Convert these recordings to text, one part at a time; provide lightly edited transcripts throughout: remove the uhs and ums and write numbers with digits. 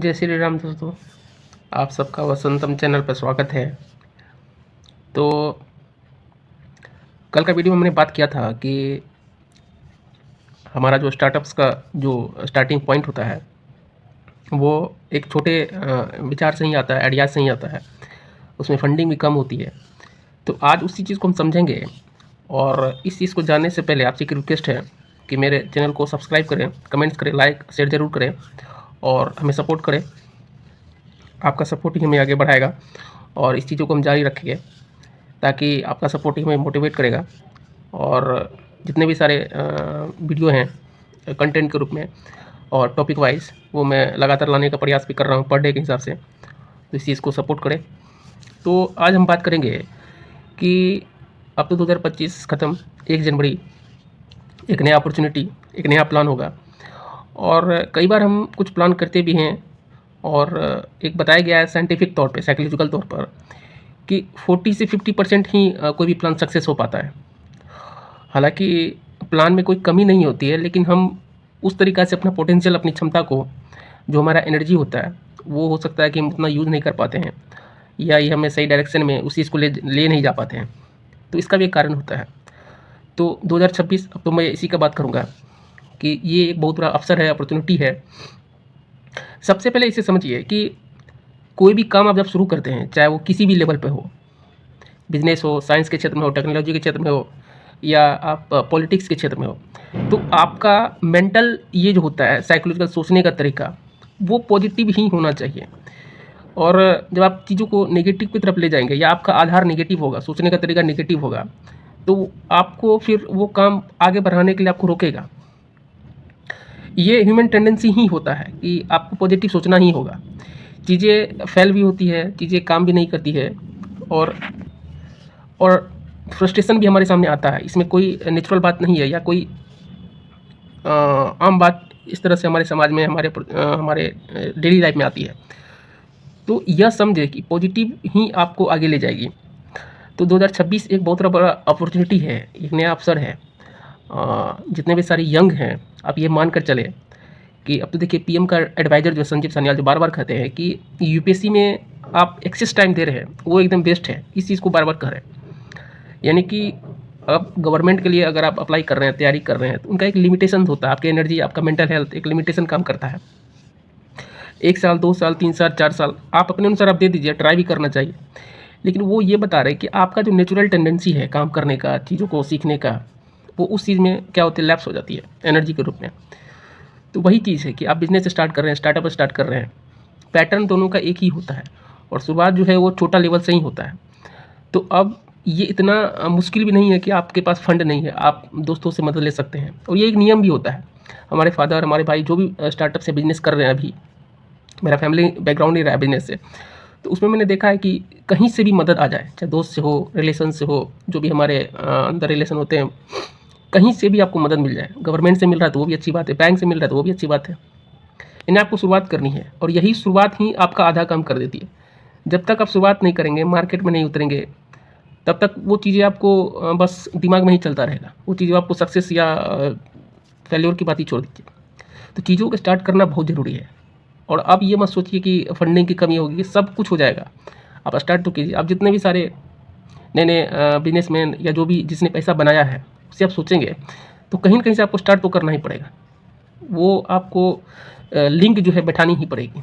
जय श्री राम दोस्तों, आप सबका वसंतम चैनल पर स्वागत है। तो कल का वीडियो में हमने बात किया था कि हमारा जो स्टार्टअप्स का जो स्टार्टिंग पॉइंट होता है वो एक छोटे विचार से ही आता है, आइडियाज से ही आता है। उसमें फंडिंग भी कम होती है। तो आज उसी चीज़ को हम समझेंगे। और इस चीज़ को जानने से पहले आपसे एक रिक्वेस्ट है कि मेरे चैनल को सब्सक्राइब करें, कमेंट्स करें, लाइक शेयर ज़रूर करें और हमें सपोर्ट करें। आपका सपोर्ट ही हमें आगे बढ़ाएगा और इस चीज़ों को हम जारी रखेंगे, ताकि आपका सपोर्ट ही हमें मोटिवेट करेगा। और जितने भी सारे वीडियो हैं कंटेंट के रूप में और टॉपिक वाइज, वो मैं लगातार लाने का प्रयास भी कर रहा हूँ पर डे के हिसाब से। तो इस चीज़ को सपोर्ट करें। तो आज हम बात करेंगे कि अब तो 2025 ख़त्म, 1 जनवरी एक नया अपॉर्चुनिटी, एक नया प्लान होगा। और कई बार हम कुछ प्लान करते भी हैं और एक बताया गया है साइंटिफिक तौर पे, साइकोलॉजिकल तौर पर, कि 40 से 50% ही कोई भी प्लान सक्सेस हो पाता है। हालांकि प्लान में कोई कमी नहीं होती है, लेकिन हम उस तरीक़ा से अपना पोटेंशियल, अपनी क्षमता को, जो हमारा एनर्जी होता है, वो हो सकता है कि हम उतना यूज़ नहीं कर पाते हैं, या ये हमें सही डायरेक्शन में उस चीज़ को ले नहीं जा पाते हैं। तो इसका भी एक कारण होता है। तो 2026, अब तो मैं इसी का बात करूँगा कि ये एक बहुत बड़ा अवसर है, अपॉर्चुनिटी है। सबसे पहले इसे समझिए कि कोई भी काम आप जब शुरू करते हैं, चाहे वो किसी भी लेवल पे हो, बिजनेस हो, साइंस के क्षेत्र में हो, टेक्नोलॉजी के क्षेत्र में हो, या आप पॉलिटिक्स के क्षेत्र में हो, तो आपका मेंटल ये जो होता है, साइकोलॉजिकल सोचने का तरीका, वो पॉजिटिव ही होना चाहिए। और जब आप चीज़ों को नेगेटिव की तरफ ले जाएंगे, या आपका आधार नेगेटिव होगा, सोचने का तरीका नेगेटिव होगा, तो आपको फिर वो काम आगे बढ़ाने के लिए आपको रोकेगा। ये ह्यूमन टेंडेंसी ही होता है कि आपको पॉजिटिव सोचना ही होगा। चीज़ें फेल भी होती है, चीज़ें काम भी नहीं करती है, और फ्रस्ट्रेशन भी हमारे सामने आता है। इसमें कोई नेचुरल बात नहीं है, या कोई आम बात इस तरह से हमारे समाज में, हमारे डेली लाइफ में आती है। तो यह समझे कि पॉजिटिव ही आपको आगे ले जाएगी। तो 2026 एक बहुत बड़ा अपॉर्चुनिटी है, एक नया अवसर है। जितने भी सारे यंग हैं, आप ये मान कर चले कि अब तो देखिए, पीएम का एडवाइज़र जो संजीव सान्याल, जो बार-बार कहते हैं कि यूपीएससी में आप एक्सेस टाइम दे रहे हैं, वो एकदम बेस्ट है। इस चीज़ को बार-बार कह रहे हैं। यानी कि अब गवर्नमेंट के लिए अगर आप अप्लाई कर रहे हैं, तैयारी कर रहे हैं, तो उनका एक लिमिटेशन होता है। आपकी एनर्जी, आपका मेंटल हेल्थ एक लिमिटेशन काम करता है। 1 साल, 2 साल, 3 साल, 4 साल आप अपने अनुसार आप दे दीजिए, ट्राई भी करना चाहिए। लेकिन वो ये बता रहे हैं कि आपका जो नेचुरल टेंडेंसी है काम करने का, चीज़ों को सीखने का, वो उस चीज़ में क्या होती है, लैप्स हो जाती है एनर्जी के रूप में। तो वही चीज़ है कि आप बिज़नेस स्टार्ट कर रहे हैं, स्टार्टअप स्टार्ट कर रहे हैं, पैटर्न दोनों का एक ही होता है, और शुरुआत जो है वो छोटा लेवल से ही होता है। तो अब ये इतना मुश्किल भी नहीं है कि आपके पास फंड नहीं है, आप दोस्तों से मदद ले सकते हैं। और ये एक नियम भी होता है। हमारे फादर, हमारे भाई जो भी स्टार्टअप से बिज़नेस कर रहे हैं, अभी मेरा फैमिली बैकग्राउंड ही रहा है बिज़नेस से, तो उसमें मैंने देखा है कि कहीं से भी मदद आ जाए, चाहे दोस्त से हो, रिलेशन से हो, जो भी हमारे अंदर रिलेशन होते हैं, कहीं से भी आपको मदद मिल जाए। गवर्नमेंट से मिल रहा है तो वो भी अच्छी बात है, बैंक से मिल रहा है तो वो भी अच्छी बात है। इन्हें आपको शुरुआत करनी है, और यही शुरुआत ही आपका आधा काम कर देती है। जब तक आप शुरुआत नहीं करेंगे, मार्केट में नहीं उतरेंगे, तब तक वो चीज़ें आपको बस दिमाग में ही चलता रहेगा। वो चीज़ें आपको सक्सेस या फेल्योर की बात ही छोड़ दीजिए। तो चीज़ों को स्टार्ट करना बहुत ज़रूरी है। और अब ये मत सोचिए कि फंडिंग की कमी होगी, सब कुछ हो जाएगा। आप स्टार्ट तो कीजिए। आप जितने भी सारे नए बिजनेसमैन या जो भी जिसने पैसा बनाया है, उससे आप सोचेंगे तो कहीं न कहीं से आपको स्टार्ट तो करना ही पड़ेगा। वो आपको लिंक जो है बैठानी ही पड़ेगी।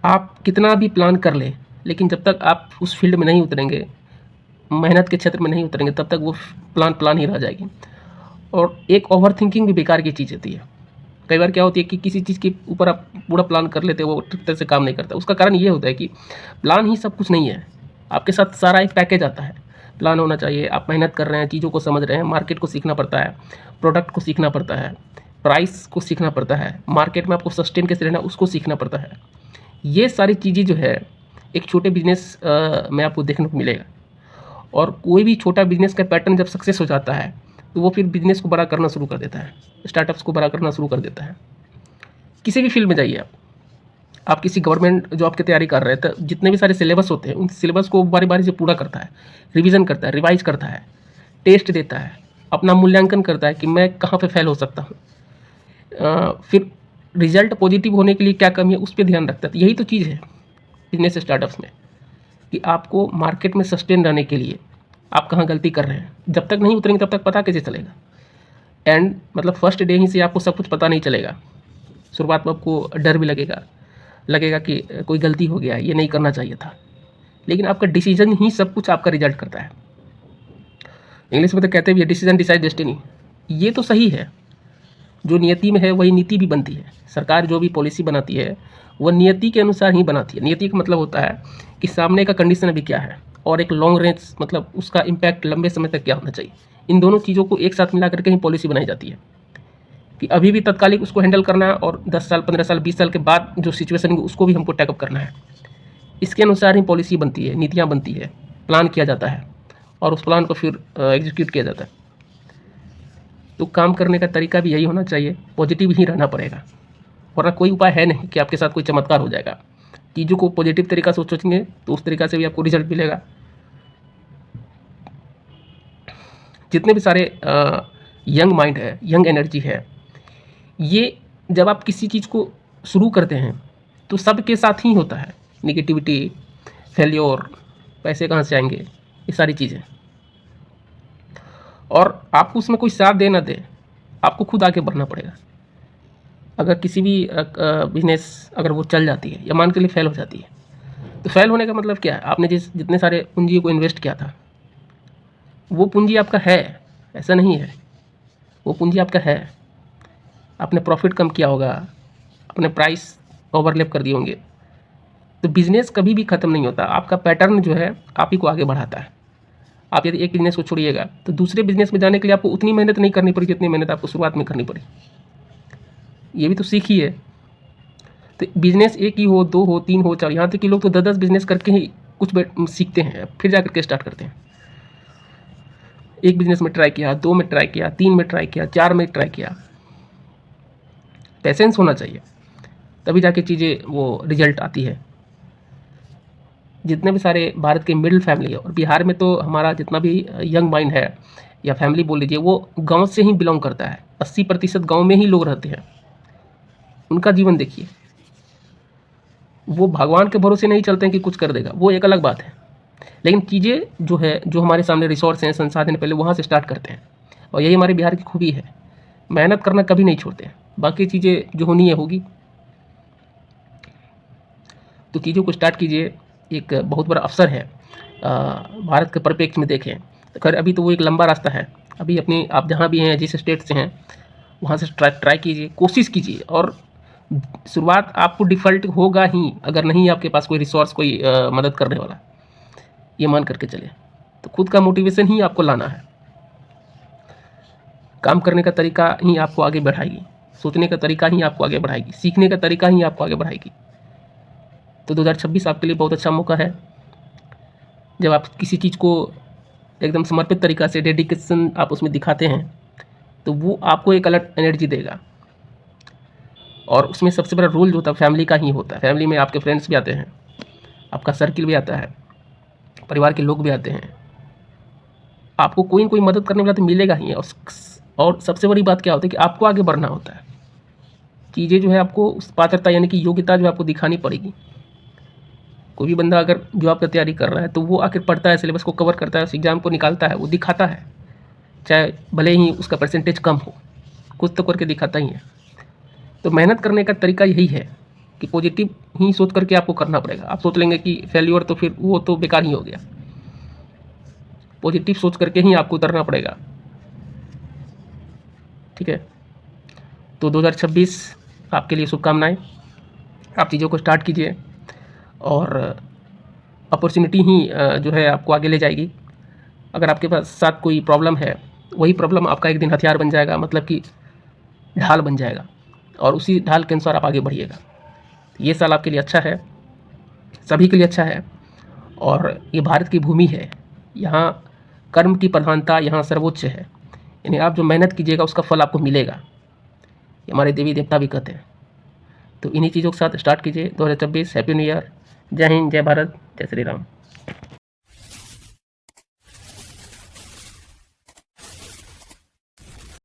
आप कितना भी प्लान कर लें, लेकिन जब तक आप उस फील्ड में नहीं उतरेंगे, मेहनत के क्षेत्र में नहीं उतरेंगे, तब तक वो प्लान ही रह जाएगी। और एक ओवर थिंकिंग भी बेकार की चीज़ होती है। कई बार क्या होती है कि किसी चीज़ के ऊपर आप पूरा प्लान कर लेते हो, वो ठीक तरह से काम नहीं करता। उसका कारण ये होता है कि प्लान ही सब कुछ नहीं है। आपके साथ सारा एक पैकेज आता है। प्लान होना चाहिए, आप मेहनत कर रहे हैं, चीज़ों को समझ रहे हैं, मार्केट को सीखना पड़ता है, प्रोडक्ट को सीखना पड़ता है, प्राइस को सीखना पड़ता है, मार्केट में आपको सस्टेन कैसे रहना उसको सीखना पड़ता है। ये सारी चीज़ें जो है एक छोटे बिजनेस में आपको देखने को मिलेगा। और कोई भी छोटा बिजनेस का पैटर्न जब सक्सेस हो जाता है, तो वो फिर बिजनेस को बड़ा करना शुरू कर देता है, स्टार्टअप्स को बड़ा करना शुरू कर देता है। किसी भी फील्ड में जाइए आप किसी गवर्नमेंट जॉब की तैयारी कर रहे हैं, तो जितने भी सारे सिलेबस होते हैं, उन सिलेबस को बारी बारी से पूरा करता है, रिवीजन करता है, रिवाइज करता है, टेस्ट देता है, अपना मूल्यांकन करता है कि मैं कहाँ पे फेल हो सकता हूँ। फिर रिजल्ट पॉजिटिव होने के लिए क्या कमी है उस पर ध्यान रखता है। तो यही तो चीज़ है बिजनेस स्टार्टअप्स में, कि आपको मार्केट में सस्टेन रहने के लिए आप कहाँ गलती कर रहे हैं। जब तक नहीं उतरेंगे तब तक पता कैसे चलेगा। एंड मतलब फर्स्ट डे ही से आपको सब कुछ पता नहीं चलेगा। शुरुआत में आपको डर भी लगेगा कि कोई गलती हो गया, ये नहीं करना चाहिए था, लेकिन आपका डिसीजन ही सब कुछ आपका रिजल्ट करता है। इंग्लिश में तो कहते भी डिसीजन डिसाइड डेस्टिनी। ये तो सही है, जो नियति में है वही नीति भी बनती है। सरकार जो भी पॉलिसी बनाती है वह नियति के अनुसार ही बनाती है। नियति का मतलब होता है कि सामने का कंडीशन अभी क्या है और एक लॉन्ग रेंज मतलब उसका इम्पैक्ट लंबे समय तक क्या होना चाहिए। इन दोनों चीज़ों को एक साथ मिला करके ही पॉलिसी बनाई जाती है कि अभी भी तत्कालिक उसको हैंडल करना है और 10 साल 15 साल 20 साल के बाद जो सिचुएशन है उसको भी हमको टैकअप करना है। इसके अनुसार ही पॉलिसी बनती है, नीतियाँ बनती है, प्लान किया जाता है और उस प्लान को फिर एग्जीक्यूट किया जाता है। तो काम करने का तरीका भी यही होना चाहिए, पॉजिटिव ही रहना पड़ेगा, वरना कोई उपाय है नहीं कि आपके साथ कोई चमत्कार हो जाएगा। चीज़ों को पॉजिटिव तरीका से सोचेंगे तो उस तरीका से भी आपको रिजल्ट मिलेगा। जितने भी सारे यंग माइंड है, यंग एनर्जी है, ये जब आप किसी चीज़ को शुरू करते हैं तो सबके साथ ही होता है। निगेटिविटी, फेल्योर, पैसे कहाँ से आएंगे, ये सारी चीज़ें, और आपको उसमें कोई साथ दे ना दे, आपको खुद आगे बढ़ना पड़ेगा। अगर किसी भी बिजनेस अगर वो चल जाती है या मान के लिए फेल हो जाती है, तो फेल होने का मतलब क्या है? आपने जितने सारे पूंजी को इन्वेस्ट किया था वो पूंजी आपका है, ऐसा नहीं है, वो पूंजी आपका है। आपने प्रॉफिट कम किया होगा, अपने प्राइस ओवरलैप कर दिए होंगे। तो बिज़नेस कभी भी ख़त्म नहीं होता, आपका पैटर्न जो है आप ही को आगे बढ़ाता है। आप यदि एक बिज़नेस को छोड़िएगा तो दूसरे बिज़नेस में जाने के लिए आपको उतनी मेहनत नहीं करनी पड़ी जितनी मेहनत आपको शुरुआत में करनी पड़ी। ये भी तो सीख ही है। तो बिज़नेस एक ही हो, 2 हो, 3 हो, 4, यहाँ तक कि लोग तो 10-10 बिज़नेस करके ही कुछ सीखते हैं, फिर जा करके स्टार्ट करते हैं। एक बिज़नेस में ट्राई किया, 2 में ट्राई किया, 3 में ट्राई किया, 4 में ट्राई किया। पेशेंस होना चाहिए, तभी जाके चीज़ें वो रिजल्ट आती है। जितने भी सारे भारत के मिडिल फैमिली है, और बिहार में तो हमारा जितना भी यंग माइंड है या फैमिली बोल लीजिए, वो गांव से ही बिलोंग करता है। 80% गांव में ही लोग रहते हैं। उनका जीवन देखिए, वो भगवान के भरोसे नहीं चलते हैं कि कुछ कर देगा, वो एक अलग बात है। लेकिन चीज़ें जो है, जो हमारे सामने रिसोर्स हैं, संसाधन, पहले वहाँ से स्टार्ट करते हैं। और यही हमारे बिहार की खूबी है, मेहनत करना कभी नहीं छोड़ते हैं। बाकी चीज़ें जो होनी है होगी। तो चीज़ों को स्टार्ट कीजिए, एक बहुत बड़ा अवसर है भारत के परिप्रेक्ष्य में देखें। खैर अभी तो वो एक लंबा रास्ता है। अभी अपनी आप जहाँ भी हैं, जिस स्टेट से हैं, वहाँ से ट्राई कीजिए, कोशिश कीजिए। और शुरुआत आपको डिफ़ॉल्ट होगा ही अगर नहीं आपके पास कोई रिसोर्स, कोई मदद करने वाला, ये मान करके चले। तो खुद का मोटिवेशन ही आपको लाना है। काम करने का तरीका ही आपको आगे बढ़ाएगी, सोचने का तरीका ही आपको आगे बढ़ाएगी, सीखने का तरीका ही आपको आगे बढ़ाएगी। तो 2026 आपके लिए बहुत अच्छा मौका है। जब आप किसी चीज़ को एकदम समर्पित तरीक़ा से, डेडिकेशन आप उसमें दिखाते हैं, तो वो आपको एक अलग एनर्जी देगा। और उसमें सबसे बड़ा रोल जो होता है फैमिली का ही होता है। फैमिली में आपके फ्रेंड्स भी आते हैं, आपका सर्किल भी आता है, परिवार के लोग भी आते हैं। आपको कोई न कोई मदद करने वाला तो मिलेगा ही। और सबसे बड़ी बात क्या होती है कि आपको आगे बढ़ना होता है। चीज़ें जो है आपको उस पात्रता यानी कि योग्यता जो आपको दिखानी पड़ेगी। कोई भी बंदा अगर जॉब की तैयारी कर रहा है तो वो आखिर पढ़ता है, सिलेबस को कवर करता है, उस एग्ज़ाम को निकालता है, वो दिखाता है, चाहे भले ही उसका परसेंटेज कम हो, कुछ तो करके दिखाता ही है। तो मेहनत करने का तरीका यही है कि पॉजिटिव ही सोच करके आपको करना पड़ेगा। आप सोच लेंगे कि फेल्योर तो फिर वो तो बेकार ही हो गया। पॉजिटिव सोच करके ही आपको उतरना पड़ेगा, ठीक है। तो 2026 आपके लिए शुभकामनाएं। आप चीज़ों को स्टार्ट कीजिए और अपॉर्चुनिटी ही जो है आपको आगे ले जाएगी। अगर आपके पास साथ कोई प्रॉब्लम है, वही प्रॉब्लम आपका एक दिन हथियार बन जाएगा, मतलब कि ढाल बन जाएगा, और उसी ढाल के अनुसार आप आगे बढ़िएगा। ये साल आपके लिए अच्छा है, सभी के लिए अच्छा है। और ये भारत की भूमि है, यहाँ कर्म की प्रधानता यहाँ सर्वोच्च है। यानी आप जो मेहनत कीजिएगा उसका फल आपको मिलेगा, ये हमारे देवी देवता भी कहते हैं। तो इन्हीं चीज़ों के साथ स्टार्ट कीजिए 2026। Happy new year. जय हिंद, जय भारत, जय श्री राम।